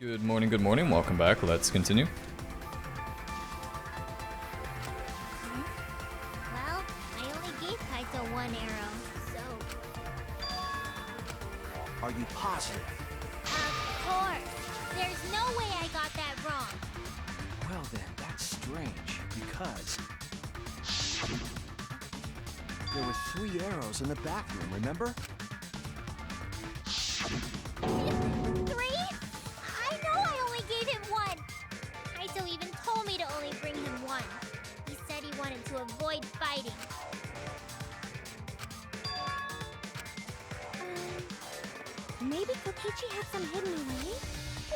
Good morning, welcome back. Let's continue. Well, I only gave Kaito one arrow, so... Are you positive? Of course! There's no way I got that wrong! Well then, that's strange, because... there were 3 arrows in the bathroom, remember? 3? I know I only gave him 1! Kaito even told me to only bring him 1. He said he wanted to avoid fighting. Maybe Kokichi had some hidden away?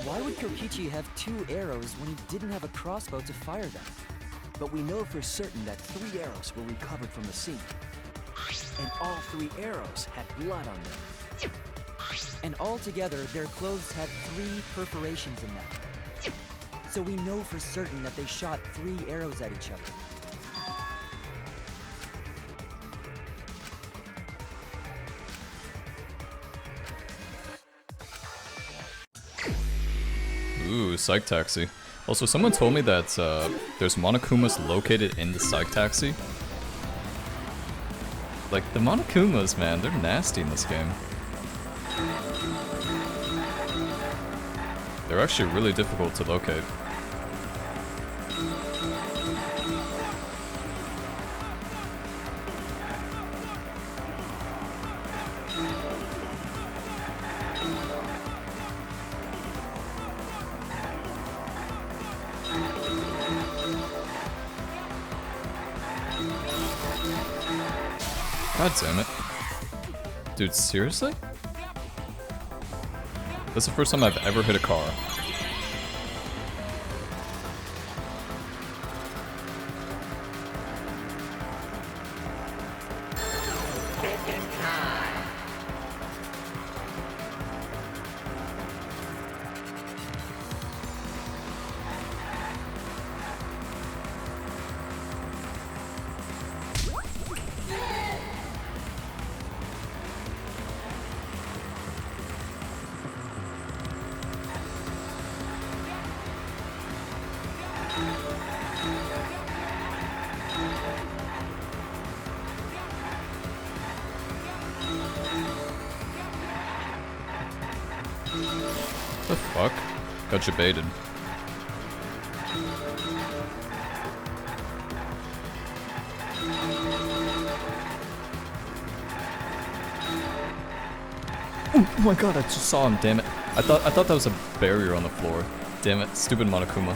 Why would Kokichi have 2 arrows when he didn't have a crossbow to fire them? But we know for certain that 3 arrows were recovered from the scene. And all 3 arrows had blood on them. And altogether, their clothes had 3 perforations in them. So we know for certain that they shot 3 arrows at each other. Ooh, Psych Taxi. Also, someone told me that there's Monokumas located in the Psych Taxi. Like, the Monokumas, man, they're nasty in this game. They're actually really difficult to locate. God damn it. Dude, seriously? That's the first time I've ever hit a car. The fuck? Got you baited. Oh my god, I just saw him, damn it. I thought that was a barrier on the floor. Damn it, stupid Monokuma.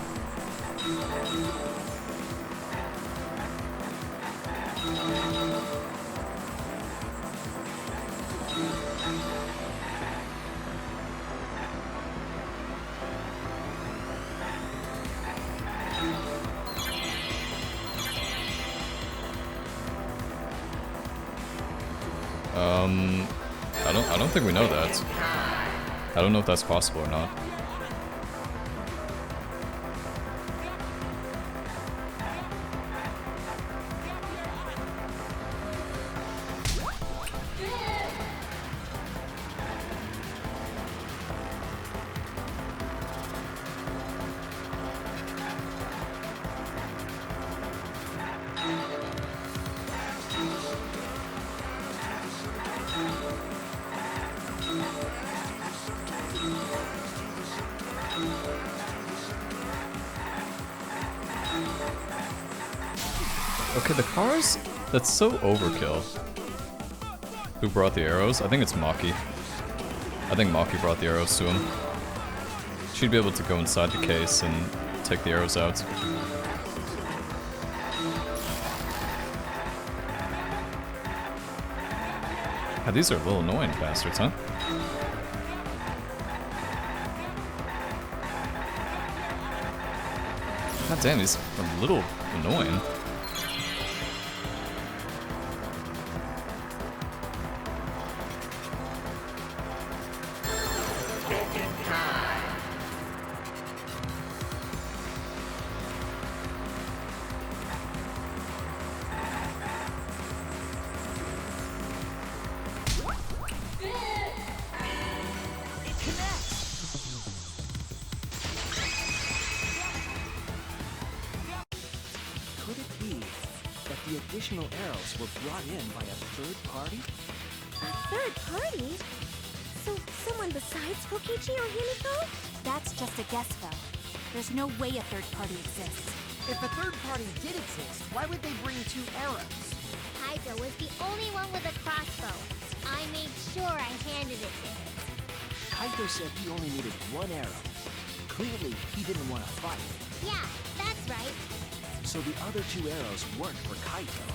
I don't think we know that. I don't know if that's possible or not. Okay, the cars? That's so overkill. Who brought the arrows? I think it's Maki. I think Maki brought the arrows to him. She'd be able to go inside the case and take the arrows out. God, these are little annoying bastards, huh? God damn, these are a little annoying. additional arrows were brought in by a third party? A third party? So someone besides Kokichi or Himiko? That's just a guess, though. There's no way a third party exists. If a third party did exist, why would they bring 2 arrows? Kaito was the only one with a crossbow. I made sure I handed it to him. Kaito said he only needed 1 arrow. Clearly, he didn't want to fight. Yeah, that's right. So the other 2 arrows weren't for Kaito.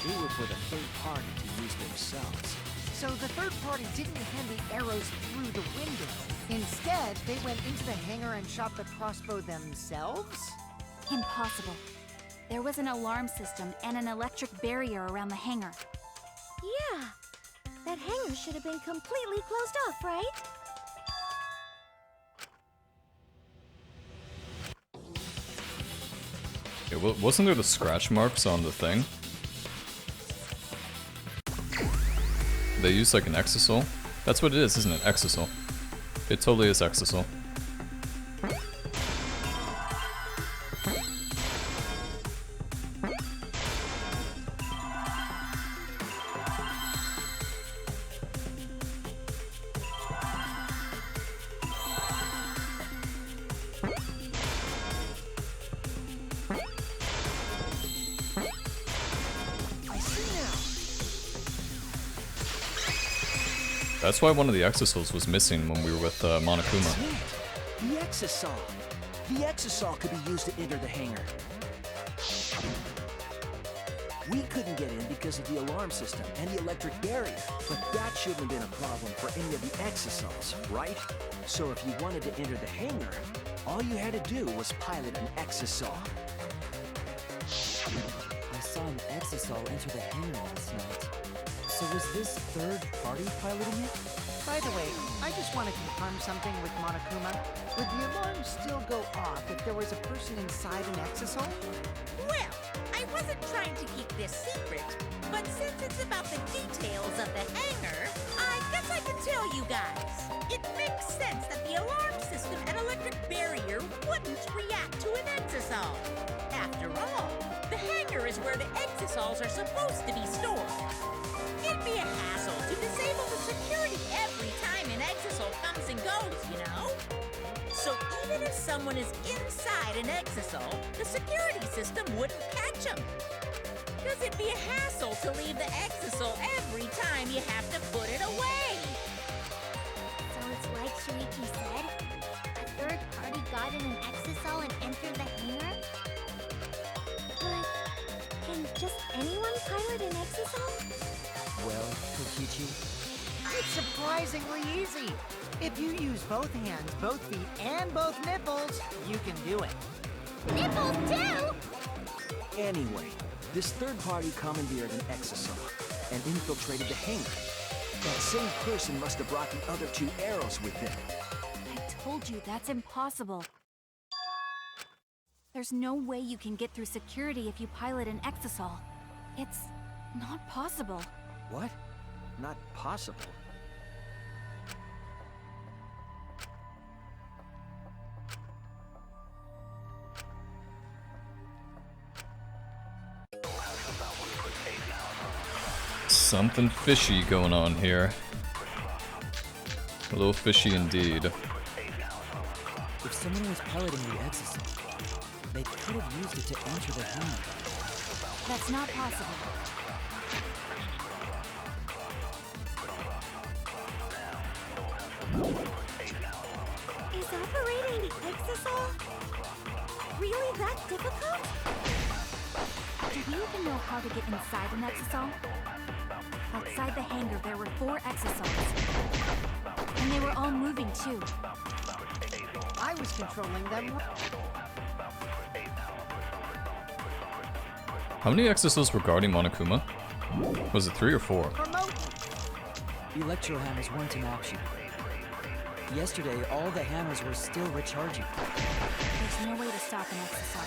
They were for the third party to use themselves. So the third party didn't hand the arrows through the window. Instead, they went into the hangar and shot the crossbow themselves? Impossible. There was an alarm system and an electric barrier around the hangar. Yeah. That hangar should have been completely closed off, right? Yeah, wasn't there the scratch marks on the thing? They used like an exisal? That's what it is, isn't it? Exisal. It totally is exisal. That's why one of the exisals was missing when we were with Monokuma. The exisal! The exisal could be used to enter the hangar. We couldn't get in because of the alarm system and the electric barrier, but that shouldn't have been a problem for any of the exisals, right? So if you wanted to enter the hangar, all you had to do was pilot an exisal. I saw an exisal enter the hangar last night. So was this third party piloting it? By the way, I just want to confirm something with Monokuma. Would the alarm still go off if there was a person inside an exisal? Well, I wasn't trying to keep this secret, but since it's about the details of the hangar, I guess I can tell you guys. It makes sense that the alarm system and electric barrier wouldn't react to an exisal. After all, the hangar is where the exisals are supposed to be stored. It'd be a hassle to disable the security every time an exisal comes and goes, you know? So even if someone is inside an exisal, the security system wouldn't catch them. Because it'd be a hassle to leave the exisal every time you have to put it away. So it's like Shuichi said? A third party got in an exisal and entered the hangar? But can just anyone pilot an exisal? Well, Kokichi, It's surprisingly easy. If you use both hands, both feet, and both nipples, you can do it. Nipples too? Anyway, this third party commandeered an exisal and infiltrated the hangar. That same person must have brought the other 2 arrows with them. I told you that's impossible. There's no way you can get through security if you pilot an exisal. It's not possible. What? Not possible. Something fishy going on here. A little fishy indeed. if someone was piloting the exisal, they could have used it to enter the hangar. That's not possible. Is operating the exisal really that difficult? Do you even know how to get inside an exisal? Outside the hangar, there were 4 exisals. And they were all moving, too. I was controlling them. How many exisals were guarding Monokuma? Was it 3 or 4? Remotely. The electro hammers weren't in action. Yesterday, all the hammers were still recharging. There's no way to stop an exisal.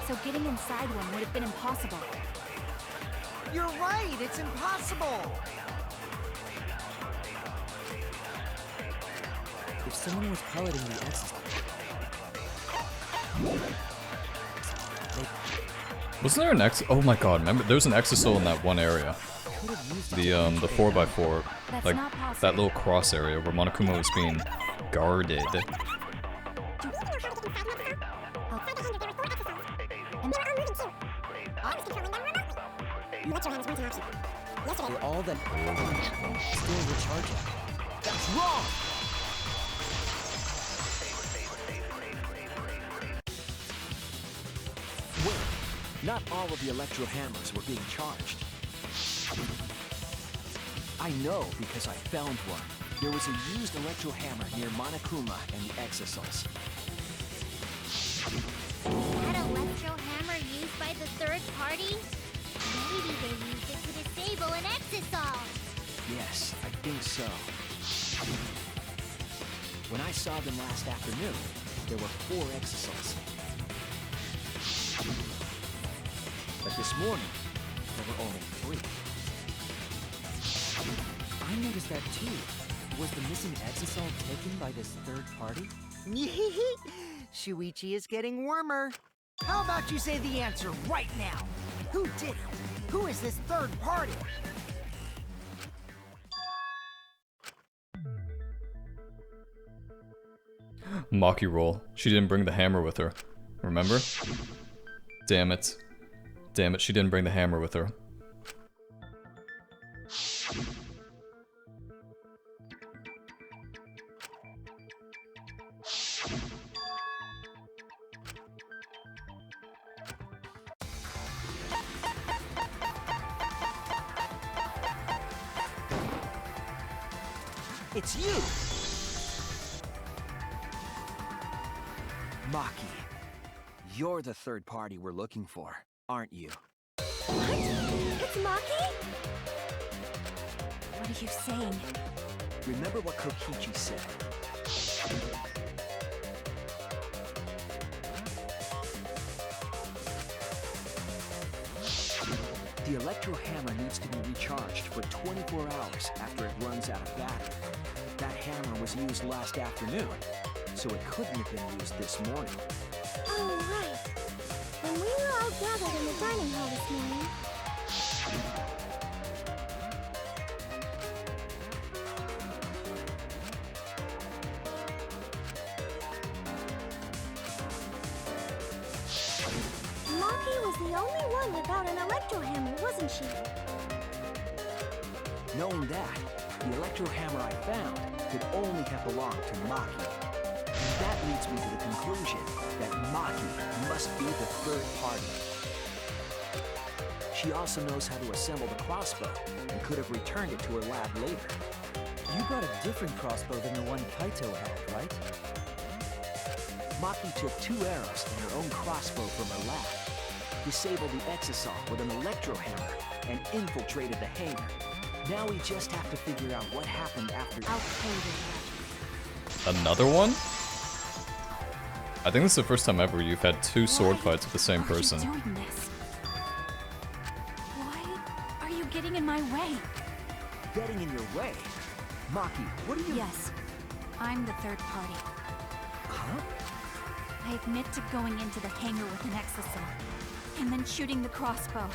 So getting inside one would have been impossible. You're right, it's impossible. If someone was piloting the exisal, Wasn't there an oh my god, remember there was an exisal in that one area. The 4x4, like that little cross area where Monokuma was being guarded. All that still recharging. That's wrong! Wait, not all of the electro hammers were being charged. I know because I found one. There was a used electro hammer near Monokuma and the exisals. That electro hammer used by the third party? Maybe they used it to disable an exisal. Yes, I think so. When I saw them last afternoon, there were 4 exisals. But this morning, there were only 3. I noticed that too. Was the missing exisal taken by this third party? Shuichi is getting warmer. How about you say the answer right now? Who did it? Who is this third party? Maki roll. She didn't bring the hammer with her. Remember? Damn it. Damn it, she didn't bring the hammer with her. It's you! Maki, you're the third party we're looking for, aren't you? What? It's Maki? What are you saying? Remember what Kokichi said. The electro hammer needs to be recharged for 24 hours after it runs out of battery. That hammer was used last afternoon, so it couldn't have been used this morning. Oh, right. When we were all gathered in the dining hall this morning. Maki was the only one without an electro hammer, wasn't she? Knowing that, the electro hammer I found could only have belonged to Maki. And that leads me to the conclusion that Maki must be the third party. She also knows how to assemble the crossbow and could have returned it to her lab later. You brought a different crossbow than the one Kaito had, right? Maki took 2 arrows and her own crossbow from her lab, disabled the exisal with an electro hammer, and infiltrated the hangar. Now we just have to figure out what happened after. I'll pay you. Another one? I think this is the first time ever you've had 2 sword fights with the same person. Why are you doing this? Why are you getting in my way? Getting in your way? Maki, what are you... Yes, I'm the third party. Huh? I admit to going into the hangar with an exisal, and then shooting the crossbow.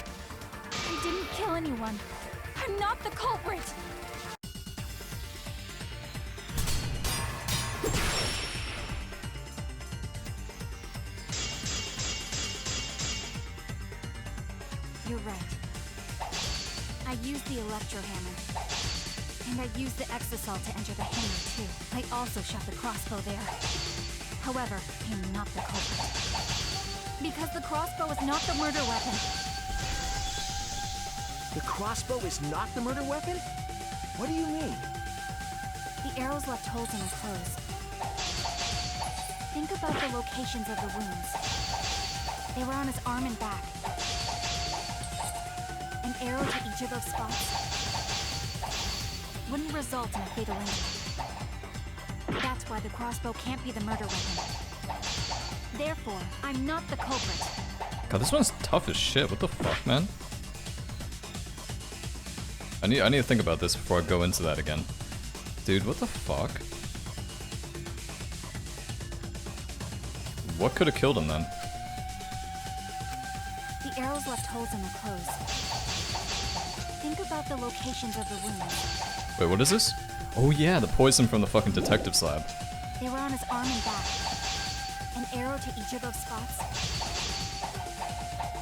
I didn't kill anyone. I'm not the culprit! You're right. I used the electro hammer. And I used the exisal to enter the hangar too. I also shot the crossbow there. However, I'm not the culprit. Because the crossbow is not the murder weapon. The crossbow is not the murder weapon? What do you mean? The arrows left holes in his clothes. Think about the locations of the wounds. They were on his arm and back. An arrow to each of those spots wouldn't result in a fatal injury. That's why the crossbow can't be the murder weapon. Therefore, I'm not the culprit. God, this one's tough as shit. What the fuck, man? I need to think about this before I go into that again. Dude, what the fuck? What could have killed him then? The arrows left holes in the clothes. Think about the locations of the wounds. Wait, what is this? Oh yeah, the poison from the fucking detective's lab. They were on his arm and back. An arrow to each of those spots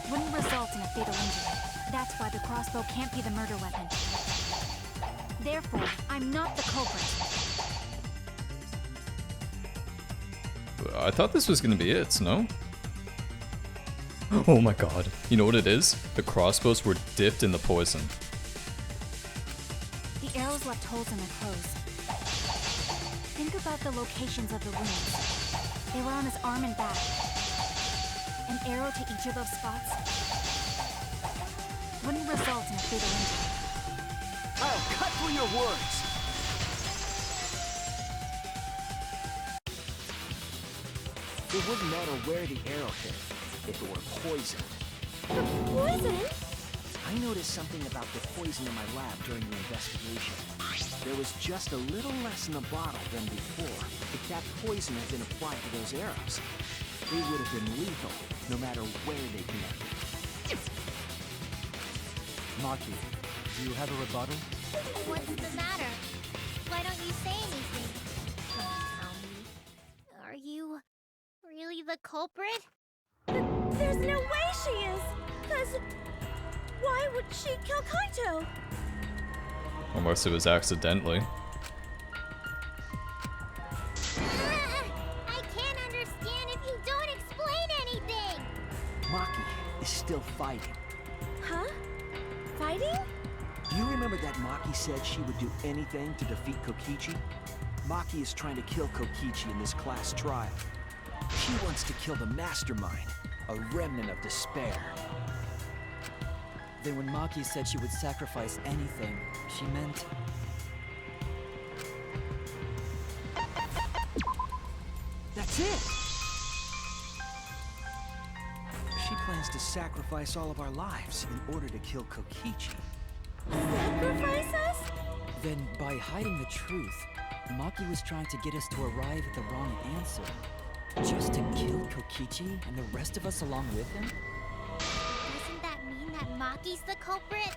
wouldn't result in a fatal injury. That's why the crossbow can't be the murder weapon. Therefore, I'm not the culprit. I thought this was gonna be it, no? Oh my god. You know what it is? The crossbows were dipped in the poison. The arrows left holes in the clothes. Think about the locations of the wounds. They were on his arm and back. An arrow to each of those spots wouldn't result in a fatal injury. I'll cut through your words. It wouldn't matter where the arrow hit if it were poison. Poison? I noticed something about the poison in my lab during the investigation. There was just a little less in the bottle than before. If that poison had been applied to those arrows, they would have been lethal, no matter where they connected. Maki, do you have a rebuttal? What's the matter? Why don't you say anything? Don't tell me. Are you really the culprit? There's no way she is! Cause why would she kill Kaito? Unless it was accidentally. I can't understand if you don't explain anything! Maki is still fighting. Huh? Fighting? Do you remember that Maki said she would do anything to defeat Kokichi? Maki is trying to kill Kokichi in this class trial. She wants to kill the mastermind, a remnant of despair. Then when Maki said she would sacrifice anything, she meant... That's it! She plans to sacrifice all of our lives in order to kill Kokichi. Sacrifice us? Then by hiding the truth, Maki was trying to get us to arrive at the wrong answer. Just to kill Kokichi and the rest of us along with him? Doesn't that mean that Maki's the culprit?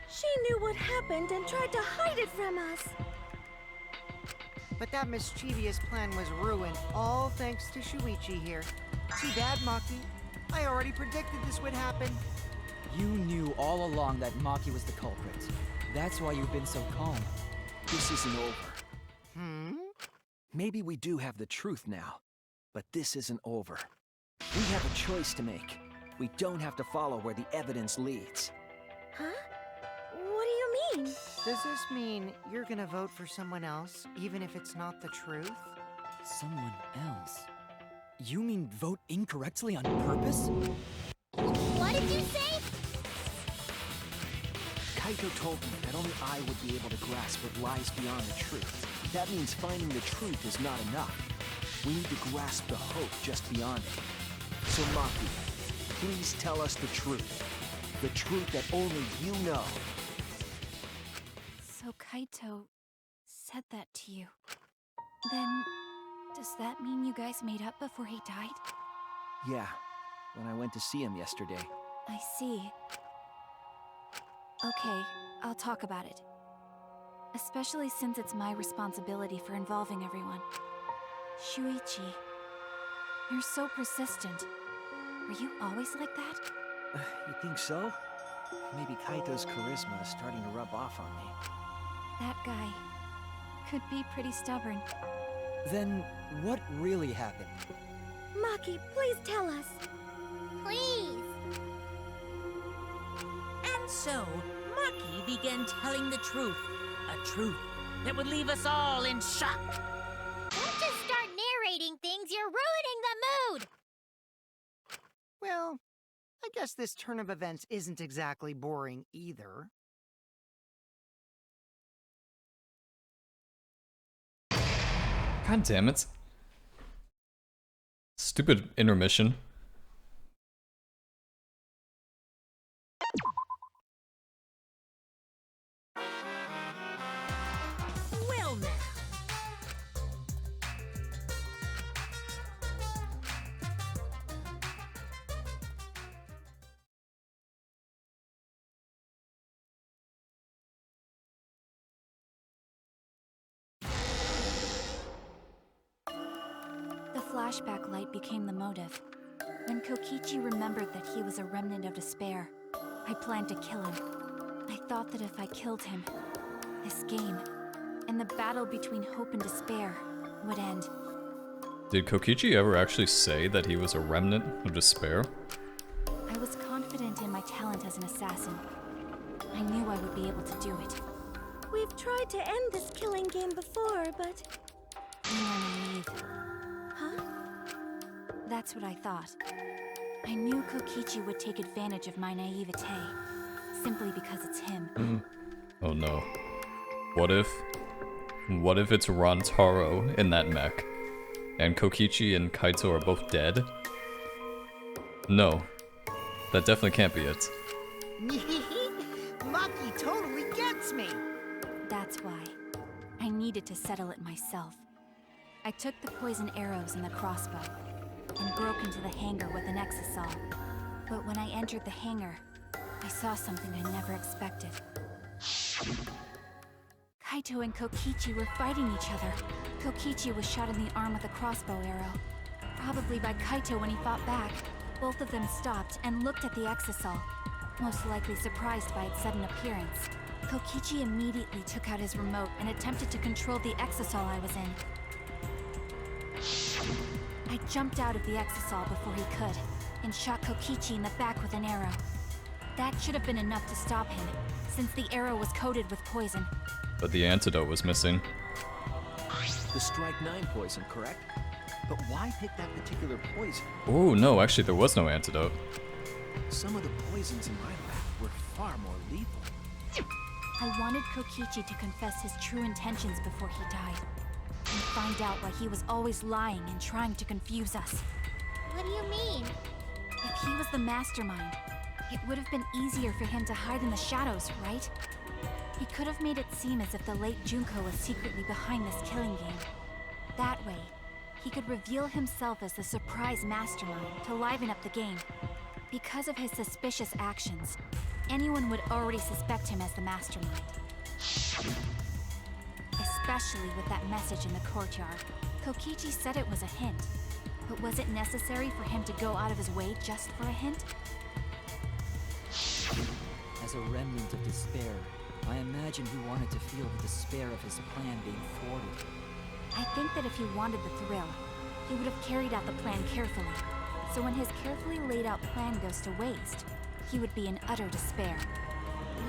She knew what happened and tried to hide it from us. But that mischievous plan was ruined, all thanks to Shuichi here. Too bad, Maki. I already predicted this would happen. You knew all along that Maki was the culprit. That's why you've been so calm. This isn't over. Hmm? Maybe we do have the truth now, but this isn't over. We have a choice to make. We don't have to follow where the evidence leads. Huh? What do you mean? Does this mean you're gonna vote for someone else, even if it's not the truth? Someone else? You mean vote incorrectly on purpose? What did you say? Kaito told me that only I would be able to grasp what lies beyond the truth. That means finding the truth is not enough. We need to grasp the hope just beyond it. So Maki, please tell us the truth. The truth that only you know. So Kaito said that to you. Then, does that mean you guys made up before he died? Yeah, when I went to see him yesterday. I see. Okay, I'll talk about it. Especially since it's my responsibility for involving everyone. Shuichi, you're so persistent. Were you always like that? You think so? Maybe Kaito's charisma is starting to rub off on me. That guy could be pretty stubborn. Then what really happened? Maki, please tell us. Please. And so, Maki began telling the truth. A truth that would leave us all in shock. Don't just start narrating things, you're ruining the mood! Well, I guess this turn of events isn't exactly boring either. God damn it. Stupid intermission. flashback light became the motive. When Kokichi remembered that he was a remnant of despair, I planned to kill him. I thought that if I killed him, this game, and the battle between hope and despair, would end. Did Kokichi ever actually say that he was a remnant of despair? I was confident in my talent as an assassin. I knew I would be able to do it. We've tried to end this killing game before, but... You are naive. Huh? That's what I thought. I knew Kokichi would take advantage of my naivete, simply because it's him. Oh no. What if it's Rantaro in that mech, and Kokichi and Kaito are both dead? No. That definitely can't be it. Maki totally gets me. That's why. I needed to settle it myself. I took the poison arrows and the crossbow, and broke into the hangar with an exisal. But when I entered the hangar, I saw something I never expected. Kaito and Kokichi were fighting each other. Kokichi was shot in the arm with a crossbow arrow. Probably by Kaito when he fought back. Both of them stopped and looked at the exisal, most likely surprised by its sudden appearance. Kokichi immediately took out his remote and attempted to control the exisal I was in. I jumped out of the exisal before he could, and shot Kokichi in the back with an arrow. That should have been enough to stop him, since the arrow was coated with poison. But the antidote was missing. The Strike 9 poison, correct? But why pick that particular poison? Oh no, actually there was no antidote. Some of the poisons in my lab were far more lethal. I wanted Kokichi to confess his true intentions before he died, and find out why he was always lying and trying to confuse us. What do you mean? If he was the mastermind, it would have been easier for him to hide in the shadows, right? He could have made it seem as if the late Junko was secretly behind this killing game. That way, he could reveal himself as the surprise mastermind to liven up the game. Because of his suspicious actions, anyone would already suspect him as the mastermind. Especially with that message in the courtyard. Kokichi said it was a hint, but was it necessary for him to go out of his way just for a hint? As a remnant of despair, I imagine he wanted to feel the despair of his plan being thwarted. I think that if he wanted the thrill, he would have carried out the plan carefully. So when his carefully laid out plan goes to waste, he would be in utter despair.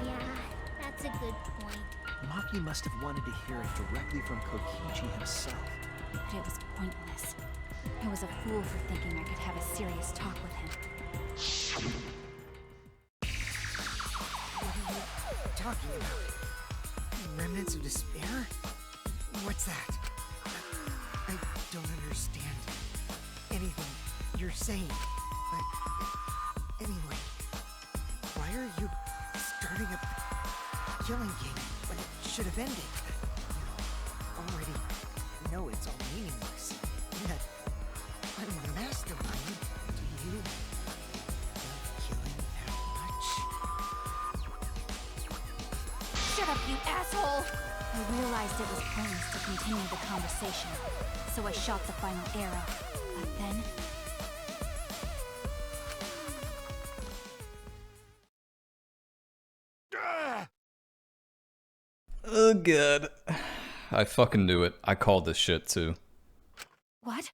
Yeah, that's a good point. Maki must have wanted to hear it directly from Kokichi himself. But it was pointless. I was a fool for thinking I could have a serious talk with him. What are you talking about? Remnants of despair? What's that? I don't understand anything you're saying. But anyway, why are you starting a killing game when it should have ended? You already know it's all meaningless. And that I'm the mastermind. Do you love killing that much? Shut up, you asshole! I realized it was pointless to continue the conversation, so I shot the final arrow. But then... Oh god. I fucking knew it. I called this shit too. What?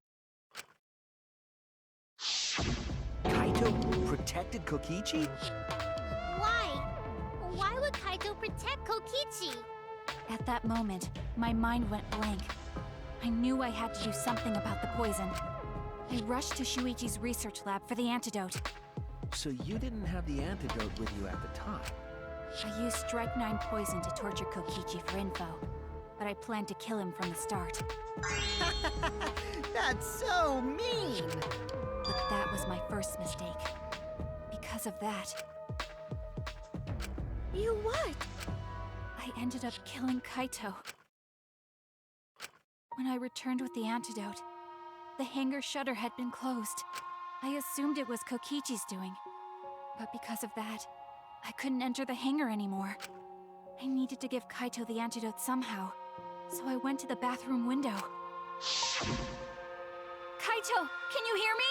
Kaito protected Kokichi? Why? Why would Kaito protect Kokichi? At that moment, my mind went blank. I knew I had to do something about the poison. I rushed to Shuichi's research lab for the antidote. So you didn't have the antidote with you at the time? I used Strike 9 poison to torture Kokichi for info, but I planned to kill him from the start. That's so mean! But that was my first mistake. Because of that, You what? I ended up killing Kaito. When I returned with the antidote, the hangar shutter had been closed. I assumed it was Kokichi's doing. But because of that, I couldn't enter the hangar anymore. I needed to give Kaito the antidote somehow, so I went to the bathroom window. Kaito, can you hear me?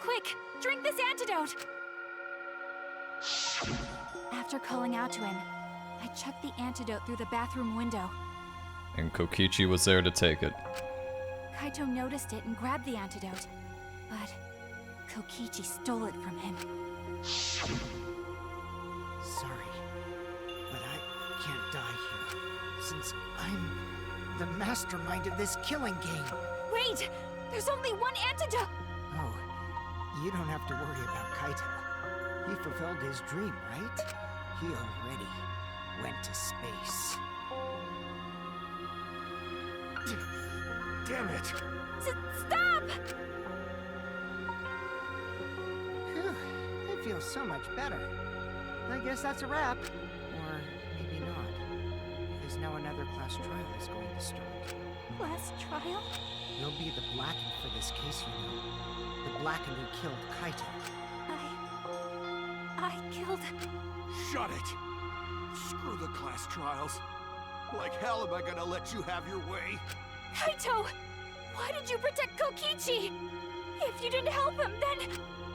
Quick, drink this antidote! After calling out to him, I chucked the antidote through the bathroom window. And Kokichi was there to take it. Kaito noticed it and grabbed the antidote, but Kokichi stole it from him. Sorry, but I can't die here, since I'm the mastermind of this killing game. Wait! There's only one antidote! Oh, you don't have to worry about Kaito. He fulfilled his dream, right? He already went to space. Damn it! Stop! Phew, I feel so much better. I guess that's a wrap. Or maybe not. Because now another class trial is going to start. Class trial? You'll be the blackened for this case, you know. The blackened who killed Kaito. I killed... Shut it! Screw the class trials. Like hell am I gonna let you have your way? Kaito! Why did you protect Kokichi? If you didn't help him, then...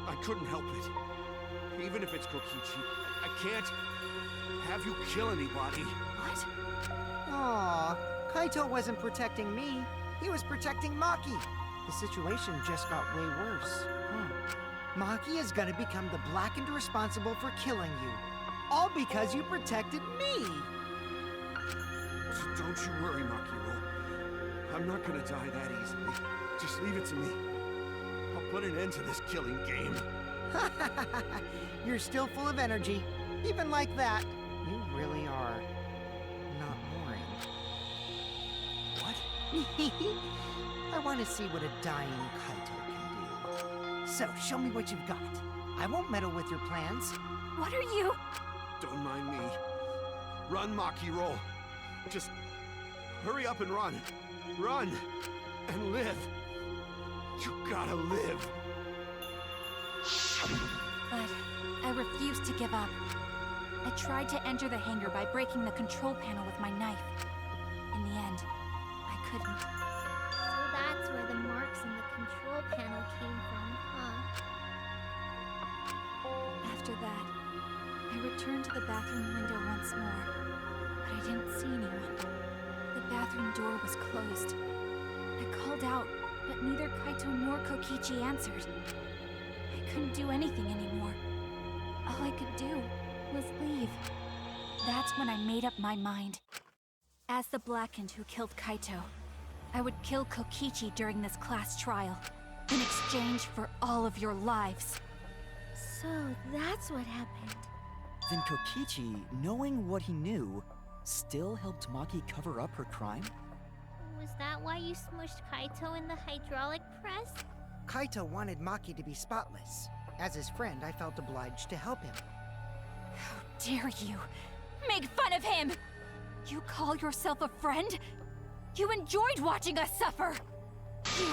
I couldn't help it. Even if it's Kokichi, I can't have you kill anybody. What? Aw, Kaito wasn't protecting me. He was protecting Maki. The situation just got way worse. Maki is gonna become the blackened responsible for killing you. All because you protected me! So don't you worry, Makiro. I'm not gonna die that easily. Just leave it to me. I'll put an end to this killing game. You're still full of energy. Even like that, you really are not boring. What? I want to see what a dying Kaito can do. So, show me what you've got. I won't meddle with your plans. What are you... Don't mind me. Run, Makiro. Just hurry up and run. Run and live. You gotta live. But I refused to give up. I tried to enter the hangar by breaking the control panel with my knife. In the end, I couldn't. So that's where the marks in the control panel came from, huh? After that, I returned to the bathroom window once more, but I didn't see anyone. The bathroom door was closed. I called out, but neither Kaito nor Kokichi answered. I couldn't do anything anymore. All I could do was leave. That's when I made up my mind. As the blackened who killed Kaito, I would kill Kokichi during this class trial, in exchange for all of your lives. So that's what happened. Then Kokichi, knowing what he knew, still helped Maki cover up her crime? Was that why you smushed Kaito in the hydraulic press? Kaito wanted Maki to be spotless. As his friend, I felt obliged to help him. How dare you make fun of him! You call yourself a friend? You enjoyed watching us suffer! You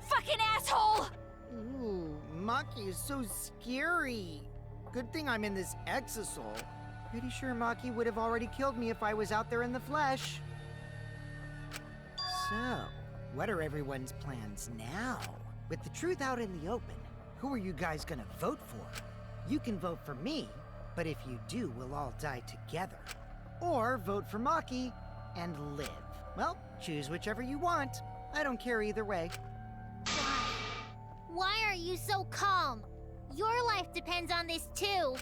fucking asshole! Ooh, Maki is so scary. Good thing I'm in this exisal. Pretty sure Maki would have already killed me if I was out there in the flesh. So, what are everyone's plans now? With the truth out in the open, who are you guys gonna vote for? You can vote for me, but if you do, we'll all die together. Or vote for Maki and live. Well, choose whichever you want. I don't care either way. Why? Why are you so calm? Your life depends on this too.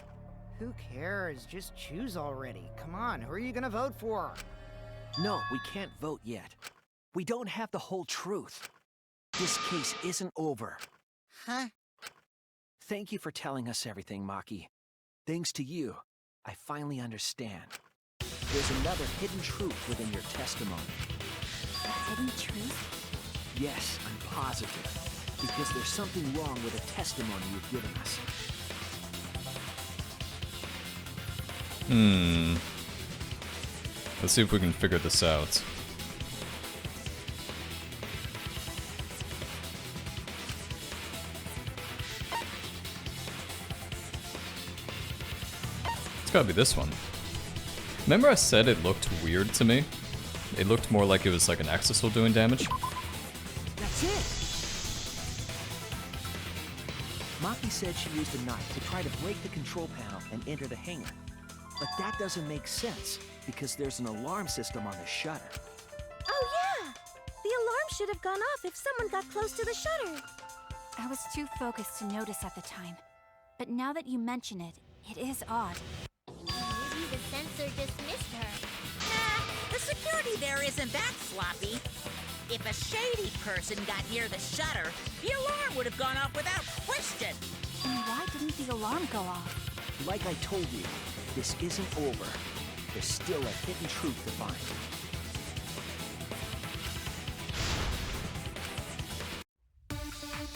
Who cares? Just choose already. Come on, who are you gonna vote for? No, we can't vote yet. We don't have the whole truth. This case isn't over. Huh? Thank you for telling us everything, Maki. Thanks to you, I finally understand. There's another hidden truth within your testimony. Hidden truth? Yes, I'm positive. Because there's something wrong with the testimony you've given us. Let's see if we can figure this out. It's gotta be this one. Remember I said it looked weird to me? It looked more like it was like an exisal doing damage? That's it! Maki said she used a knife to try to break the control panel and enter the hangar. But that doesn't make sense, because there's an alarm system on the shutter. Oh yeah! The alarm should have gone off if someone got close to the shutter. I was too focused to notice at the time. But now that you mention it, it is odd. Maybe the sensor just missed her. Nah, the security there isn't that sloppy. If a shady person got near the shutter, the alarm would have gone off without question. And why didn't the alarm go off? Like I told you, this isn't over. There's still a hidden truth to find.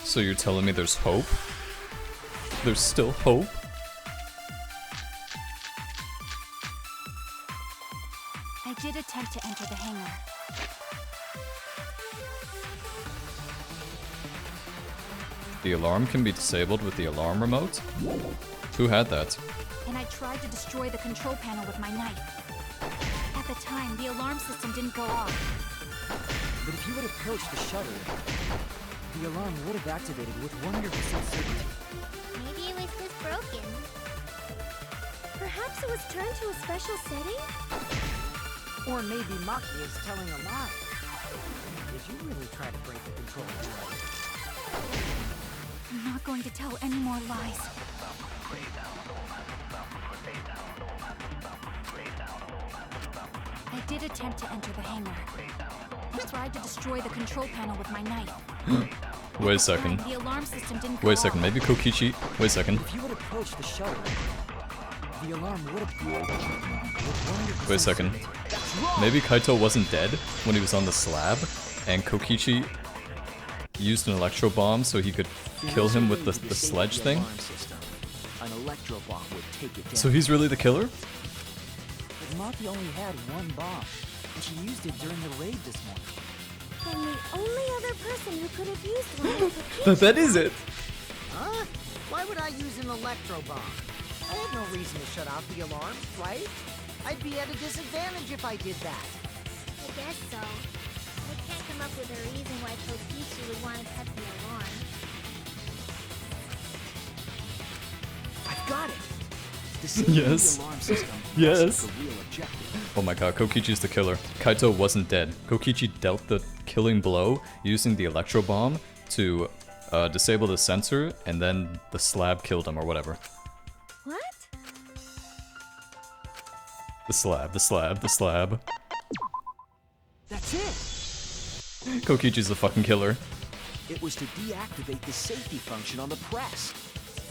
So you're telling me there's hope? There's still hope? I did attempt to enter the hangar. The alarm can be disabled with the alarm remote? Who had that? And I tried to destroy the control panel with my knife. At the time, the alarm system didn't go off. But if you had approached the shutter, the alarm would have activated with 100% certainty. Maybe it was just broken. Perhaps it was turned to a special setting? Or maybe Maki is telling a lie. Did you really try to break the control panel? I'm not going to tell any more lies. I did attempt to enter the hangar. I tried to destroy the control panel with my knife. Wait a second. The alarm system didn't go Wait a second, off. maybe Kokichi. Wait a second. If you had approached the shutter, the alarm would have with 100% Wait a second. certainty. Maybe Kaito wasn't dead when he was on the slab, and Kokichi used an electro bomb so he could kill him with the sledge thing? An electro bomb would take it down. So he's really the killer? But Maki only had one bomb, and she used it during the raid this morning. Then the only other person who could have used one is Kokichi. That is it! Huh? Why would I use an electro bomb? I had no reason to shut off the alarm, right? I'd be at a disadvantage if I did that. I guess so. I can't come up with a reason why Kokichi would want to cut the alarm. I've got it! Disabling Yes. the alarm system Yes. wasn't the real objective. Oh my god, Kokichi's the killer. Kaito wasn't dead. Kokichi dealt the killing blow using the electro bomb to disable the sensor, and then the slab killed him or whatever. What? The slab, the slab, the slab. That's it! Kokichi's the fucking killer. It was to deactivate the safety function on the press.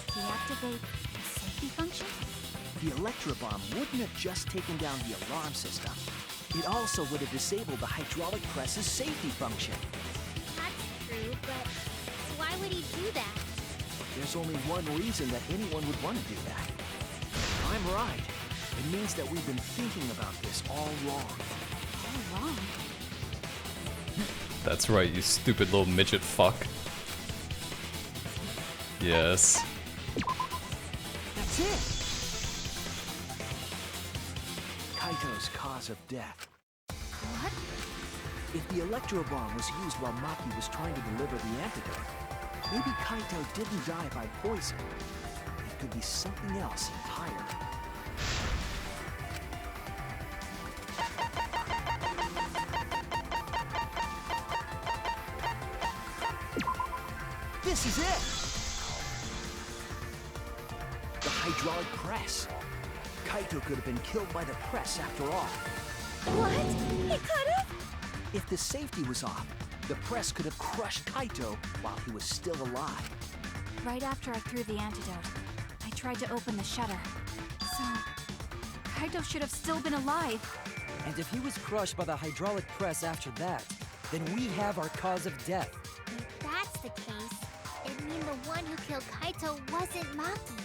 Deactivate the safety function? The electro bomb wouldn't have just taken down the alarm system. It also would have disabled the hydraulic press's safety function. That's true, but why would he do that? There's only one reason that anyone would want to do that. I'm right. It means that we've been thinking about this all wrong. All wrong. That's right, you stupid little midget fuck. Yes. That's it! Kaito's cause of death. What? If the electro bomb was used while Maki was trying to deliver the antidote, maybe Kaito didn't die by poison. It could be something else entirely. This is it! The hydraulic press. Kaito could have been killed by the press after all. What? He could have? If the safety was off, the press could have crushed Kaito while he was still alive. Right after I threw the antidote, I tried to open the shutter. So, Kaito should have still been alive. And if he was crushed by the hydraulic press after that, then we have our cause of death. If that's the case, it'd mean the one who killed Kaito wasn't Maki.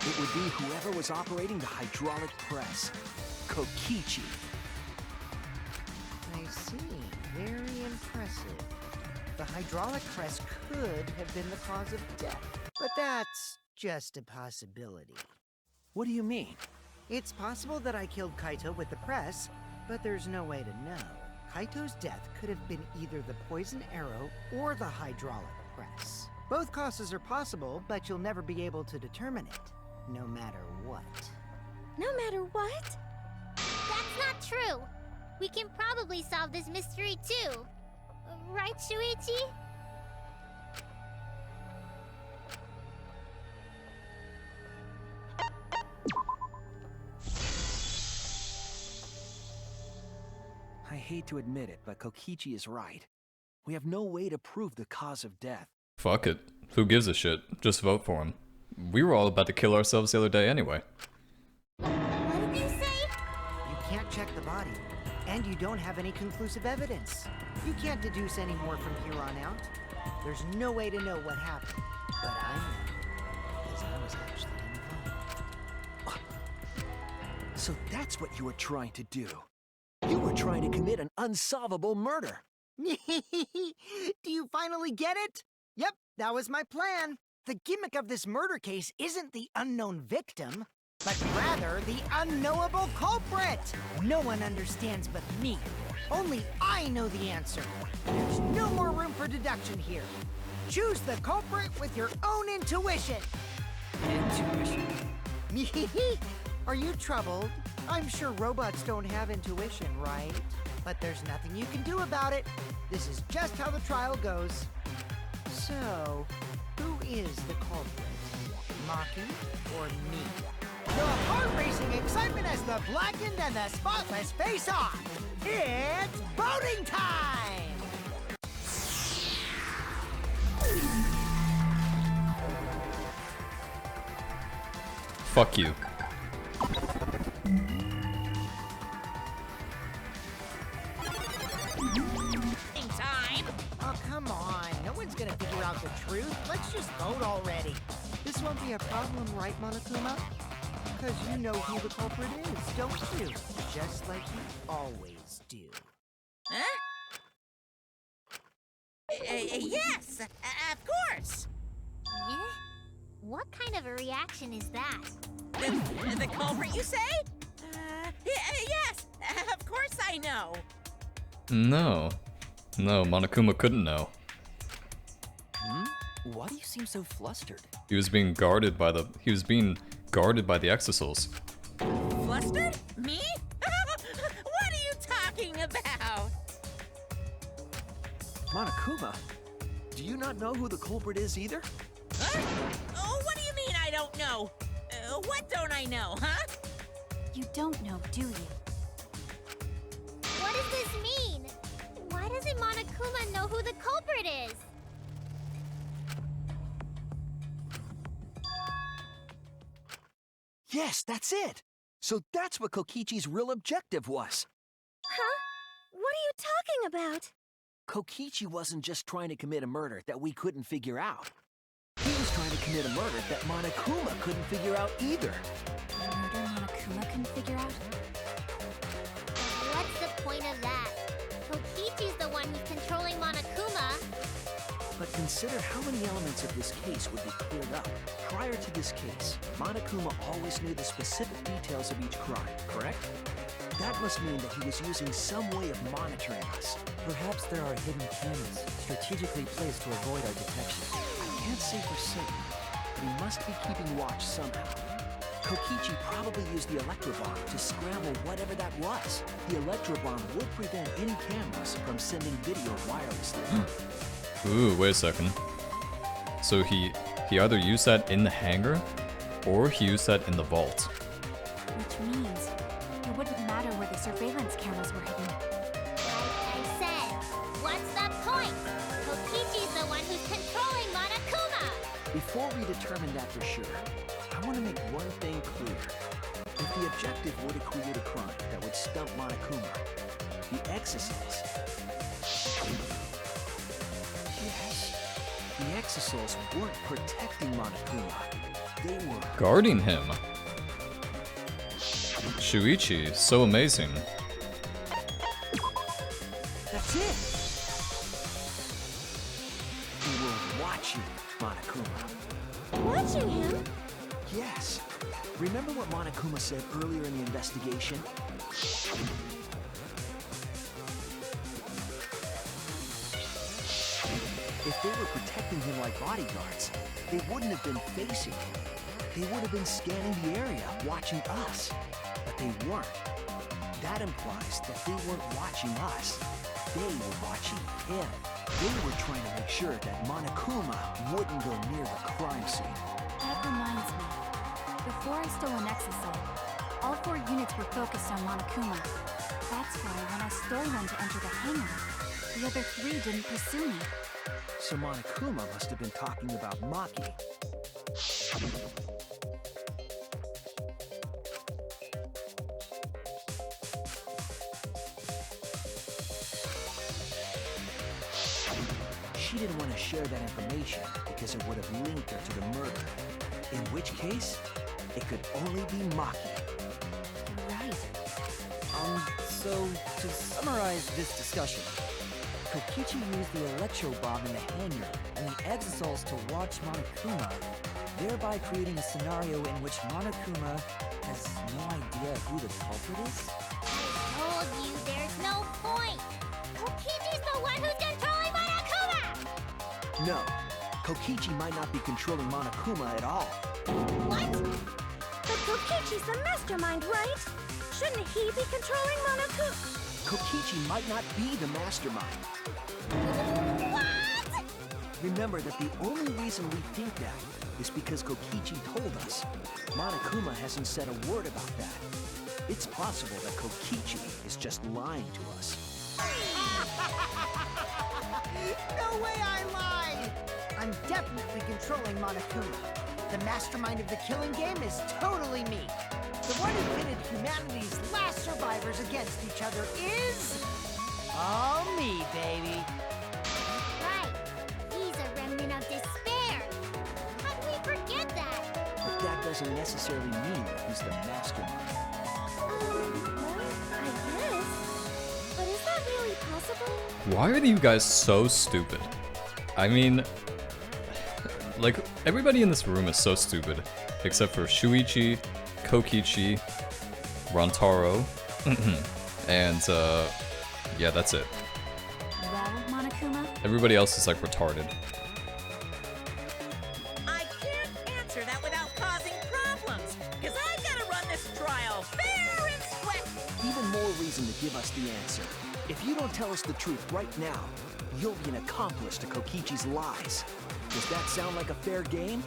It would be whoever was operating the hydraulic press. Kokichi. I see. Very impressive. The hydraulic press could have been the cause of death. But that's just a possibility. What do you mean? It's possible that I killed Kaito with the press, but there's no way to know. Kaito's death could have been either the poison arrow or the hydraulic press. Both causes are possible, but you'll never be able to determine it, no matter what. No matter what? That's not true. We can probably solve this mystery too. Right, Shuichi? I hate to admit it, but Kokichi is right. We have no way to prove the cause of death. Fuck it. Who gives a shit? Just vote for him. We were all about to kill ourselves the other day anyway. What did you say? You can't check the body, and you don't have any conclusive evidence. You can't deduce any more from here on out. There's no way to know what happened, but I know, because I was actually involved. So that's what you were trying to do. You were trying to commit an unsolvable murder. Do you finally get it? Yep, that was my plan. The gimmick of this murder case isn't the unknown victim, but rather the unknowable culprit. No one understands but me. Only I know the answer. There's no more room for deduction here. Choose the culprit with your own intuition. Intuition? Are you troubled? I'm sure robots don't have intuition, right? But there's nothing you can do about it. This is just how the trial goes. So, who is the culprit? Maki or me? The heart-racing excitement as the blackened and the spotless face off. It's voting time! Fuck you. Time. Oh, come on. No one's gonna figure out the truth. Let's just vote already. This won't be a problem, right, Monokuma? Because you know who the culprit is, don't you? Just like you always do. Huh? Yes, of course. Yeah? What kind of a reaction is that? The culprit, you say? Yes, of course I know. No. No, Monokuma couldn't know. Why do you seem so flustered? He was being guarded by the Exisouls. Flustered? Me? What are you talking about? Monokuma, do you not know who the culprit is either? Huh? Oh, what do you mean I don't know? What don't I know, huh? You don't know, do you? What does this mean? Why doesn't Monokuma know who the culprit is? Yes, that's it. So that's what Kokichi's real objective was. Huh? What are you talking about? Kokichi wasn't just trying to commit a murder that we couldn't figure out. He was trying to commit a murder that Monokuma couldn't figure out either. A murder Monokuma couldn't figure out? What's the point of that? Kokichi's the one who's controlling Monokuma. But consider how many elements of this case would be cleared up. Prior to this case, Monokuma always knew the specific details of each crime, correct? That must mean that he was using some way of monitoring us. Perhaps there are hidden cameras strategically placed to avoid our detection. I can't say for certain, but he must be keeping watch somehow. Kokichi probably used the Electrobomb to scramble whatever that was. The Electrobomb would prevent any cameras from sending video wirelessly. Ooh, wait a second. So he either used that in the hangar, or he used that in the vault. Which means it wouldn't matter where the surveillance cameras were hidden. Like I said, what's the point? Kokichi's the one who's controlling Monokuma. Before we determine that for sure, I want to make one thing clear. If the objective were to create a crime that would stump Monokuma, the Exisouls... Yes, the Exisouls weren't protecting Monokuma. They were... Guarding him. Shuichi, so amazing. That's it! They were watching Monokuma. Watching him? Yes. Remember what Monokuma said earlier in the investigation? If they were protecting him like bodyguards, they wouldn't have been facing him. They would have been scanning the area, watching us. But they weren't. That implies that they weren't watching us. They were watching him. They were trying to make sure that Monokuma wouldn't go near the crime scene. That reminds me. Before I stole an exasol, all 4 units were focused on Monokuma. That's why when I stole one to enter the hangar, the other 3 didn't pursue me. So Monokuma must have been talking about Maki. She didn't want to share that information because it would have linked her to the murder. In which case, it could only be Maki. Right. So to summarize this discussion, Kokichi used the electro bomb in the hangar and the exasols to watch Monokuma, thereby creating a scenario in which Monokuma has no idea who the culprit is? I told you there's no point. Kokichi's the one who's controlling Monokuma! No, Kokichi might not be controlling Monokuma at all. What? But Kokichi's the mastermind, right? Shouldn't he be controlling Monokuma? Kokichi might not be the mastermind. What? Remember that the only reason we think that is because Kokichi told us. Monokuma hasn't said a word about that. It's possible that Kokichi is just lying to us. No way I lied! I'm definitely controlling Monokuma. The mastermind of the killing game is totally me. The one who pitted humanity's last survivors against each other is... all me, baby. Right. He's a remnant of despair. How can we forget that? But that doesn't necessarily mean that he's the mastermind. Well, I guess. But is that really possible? Why are you guys so stupid? I mean, like, everybody in this room is so stupid, except for Shuichi, Kokichi, Rantaro, and, yeah, that's it. Well, Monokuma? Everybody else is, like, retarded. I can't answer that without causing problems, because I gotta run this trial fair and square. Even more reason to give us the answer. If you don't tell us the truth right now, you'll be an accomplice to Kokichi's lies. Does that sound like a fair game?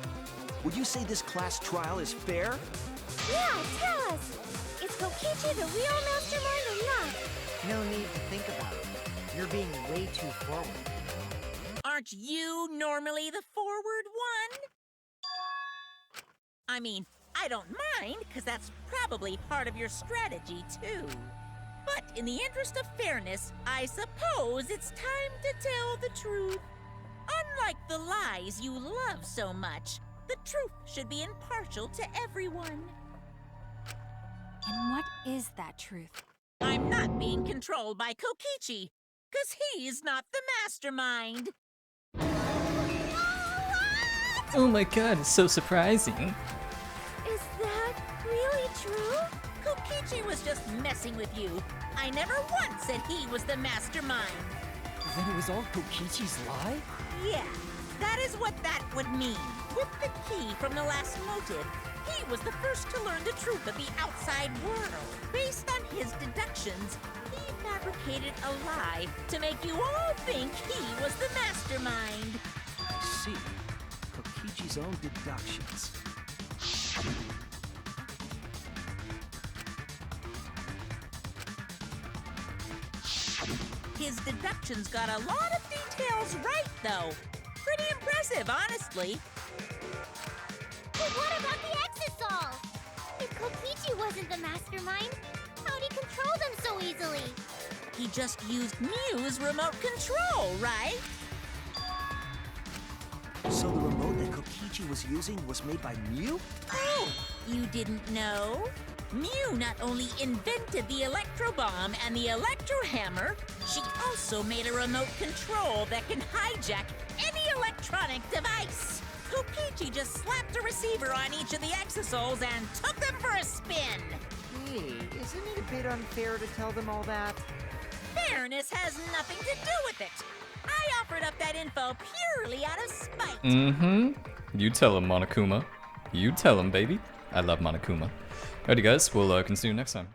Would you say this class trial is fair? Yeah, tell us. Is Kokichi the real mastermind or not? No need to think about it. You're being way too forward. Aren't you normally the forward one? I mean, I don't mind, because that's probably part of your strategy, too. But in the interest of fairness, I suppose it's time to tell the truth. Unlike the lies you love so much, the truth should be impartial to everyone. And what is that truth? I'm not being controlled by Kokichi, because he's not the mastermind. Oh my god, it's so surprising. Is that really true? Kokichi was just messing with you. I never once said he was the mastermind. Then it was all Kokichi's lie? Yeah, that is what that would mean. With the key from the last motive, he was the first to learn the truth of the outside world. Based on his deductions, he fabricated a lie to make you all think he was the mastermind. I see. Kokichi's own deductions. His deductions got a lot of details right, though. Pretty impressive, honestly. But what about the exasol? If Kokichi wasn't the mastermind, how'd he control them so easily? He just used Mew's remote control, right? So the remote that Kokichi was using was made by Mew? Oh, you didn't know? Mew not only invented the electro bomb and the electro hammer, she also made a remote control that can hijack any electronic device. Kokichi just slapped a receiver on each of the exasols and took them for a spin. Hey, isn't it a bit unfair to tell them all that? fairness has nothing to do with it. I offered up that info purely out of spite. Mm-hmm. You tell him, Monokuma. You tell him, baby. I love Monokuma. Alrighty, guys. We'll continue next time.